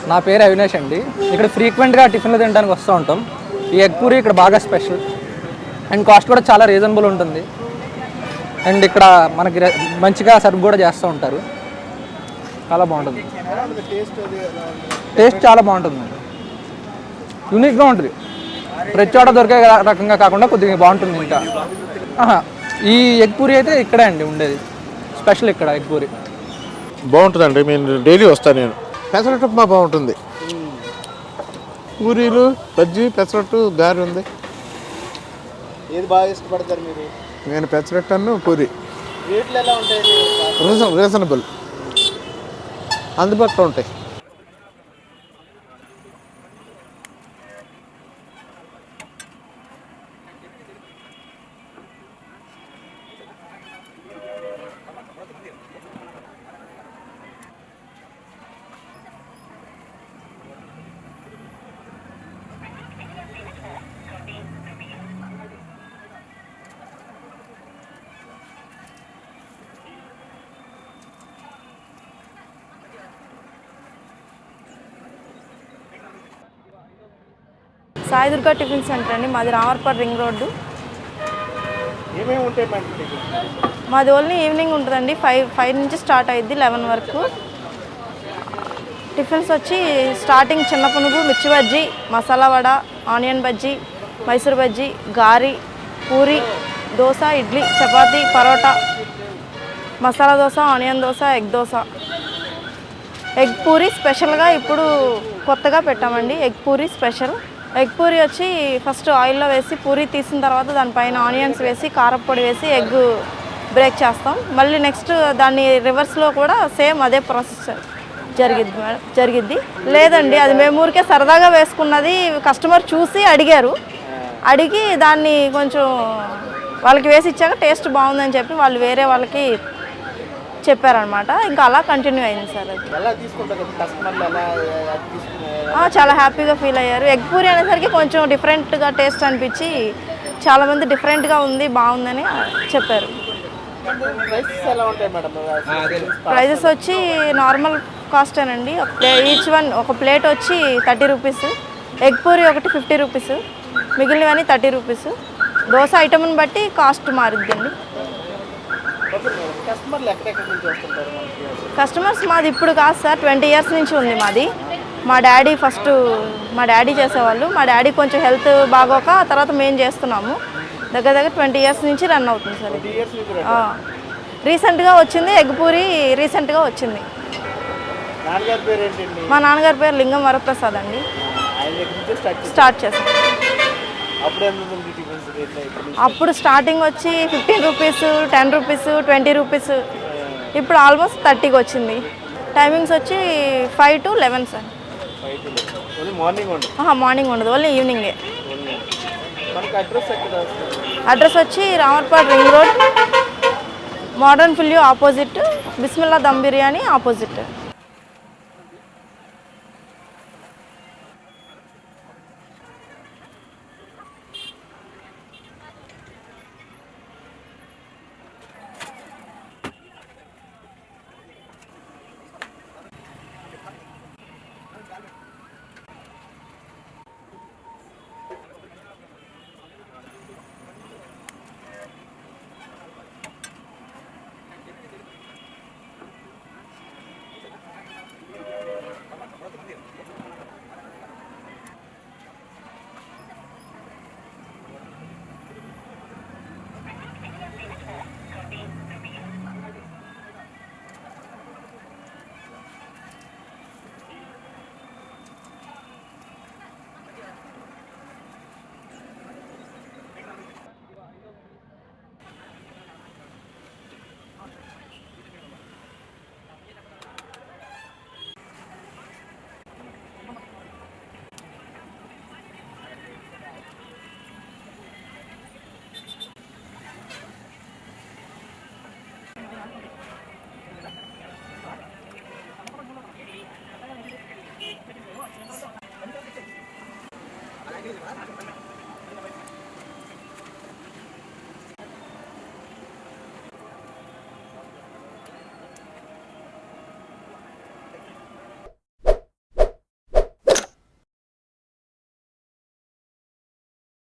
నా పేరు అవినాష్ అండి. ఇక్కడ ఫ్రీక్వెంట్గా టిఫిన్లు తినడానికి వస్తూ ఉంటాం. ఈ ఎగ్ పూరి ఇక్కడ బాగా స్పెషల్ అండ్ కాస్ట్ కూడా చాలా రీజనబుల్ ఉంటుంది. అండ్ ఇక్కడ మనకి మంచిగా సర్వ్ కూడా చేస్తూ ఉంటారు. చాలా బాగుంటుంది. టేస్ట్ చాలా బాగుంటుంది, యూనిక్గా ఉంటుంది. ప్రతి చోట దొరికే రకంగా కాకుండా కొద్దిగా బాగుంటుంది. ఇంకా ఈ ఎగ్ పూరి అయితే ఇక్కడే అండి ఉండేది, స్పెషల్ ఇక్కడ ఎగ్ పూరి బాగుంటుందండి. నేను డైలీ వస్తాను. నేను పెసరట్టు ఉప్మా బాగుంటుంది. పూరీలు, బజ్జీ, పెసరట్టు, గారి ఉంది. ఏది బాగా ఇష్టపడతారు మీరు? నేను పెసరట్టు, పూరి. రేట్లు ఎలా ఉంటాయి? రీజనబుల్, అందుబాటులో ఉంటాయి. సాయి దుర్గా టిఫిన్ సెంటర్ అండి. మాది రామవరపేట రింగ్ రోడ్డు. ఏమేమి ఉంటాయి? మాది ఓన్లీ ఈవినింగ్ ఉంటుందండి. 5 నుంచి స్టార్ట్ అయ్యిద్ది 11 వరకు. టిఫిన్స్ వచ్చి స్టార్టింగ్ చిన్న పునుగు, మిర్చి బజ్జీ, మసాలా వడ, ఆనియన్ బజ్జీ, మైసూర్ బజ్జీ, గారి, puri, dosa, idli, chapati, parotta, masala dosa, onion dosa, egg dosa. Egg puri స్పెషల్గా ఇప్పుడు కొత్తగా పెట్టామండి. Egg puri special. Egg puri వచ్చి ఫస్ట్ ఆయిల్లో వేసి పూరి తీసిన తర్వాత దానిపైన ఆనియన్స్ వేసి కారప్పొడి వేసి ఎగ్ బ్రేక్ చేస్తాం. మళ్ళీ నెక్స్ట్ దాన్ని రివర్స్లో కూడా సేమ్ అదే ప్రాసెస్ జరిగిద్ది. లేదండి, అది మేము ఊరికే సరదాగా వేసుకున్నది. కస్టమర్ చూసి అడిగి దాన్ని కొంచెం వాళ్ళకి వేసి ఇచ్చాక టేస్ట్ బాగుందని చెప్పి వాళ్ళు వేరే వాళ్ళకి చెప్పారనమాట. ఇంకా అలా కంటిన్యూ అయింది సార్. అది చాలా హ్యాపీగా ఫీల్ అయ్యారు. ఎగ్ పూరి అనేసరికి కొంచెం డిఫరెంట్గా టేస్ట్ అనిపించి చాలామంది డిఫరెంట్గా ఉంది, బాగుందని చెప్పారు. ప్రైజెస్ వచ్చి నార్మల్ కాస్టేనండి. ఈచ్ వన్ ఒక ప్లేట్ వచ్చి 30 రూపీస్, ఎగ్ పూరి ఒకటి 50 రూపీస్, మిగిలినవన్నీ 30 రూపీస్. దోశ ఐటమ్ని బట్టి కాస్ట్ మారుద్దండి. కస్టమర్స్ మాది ఇప్పుడు కాదు సార్, 20 ఇయర్స్ నుంచి ఉంది మాది. మా డాడీ చేసేవాళ్ళు. మా డాడీ కొంచెం హెల్త్ బాగోక తర్వాత మేము చేస్తున్నాము. దగ్గర 20 ఇయర్స్ నుంచి రన్ అవుతుంది సార్. రీసెంట్గా వచ్చింది ఎగ్ పూరి, రీసెంట్గా వచ్చింది. మా నాన్నగారి పేరు లింగం వరప్రసాద్ అండి. స్టార్ట్ చేసాం. అప్పుడు స్టార్టింగ్ వచ్చి 15 రూపీస్, 10 రూపీస్, 20 రూపీస్. ఇప్పుడు ఆల్మోస్ట్ 30కి వచ్చింది. టైమింగ్స్ వచ్చి 5 to 11 సార్. మార్నింగ్ ఉండదు, ఓన్లీ ఈవినింగే. అడ్రస్ వచ్చి రామవరపేట రింగ్ రోడ్, మోడర్న్ ఫిల్యూ ఆపోజిట్, బిస్మిల్లా దమ్ బిర్యానీ ఆపోజిట్.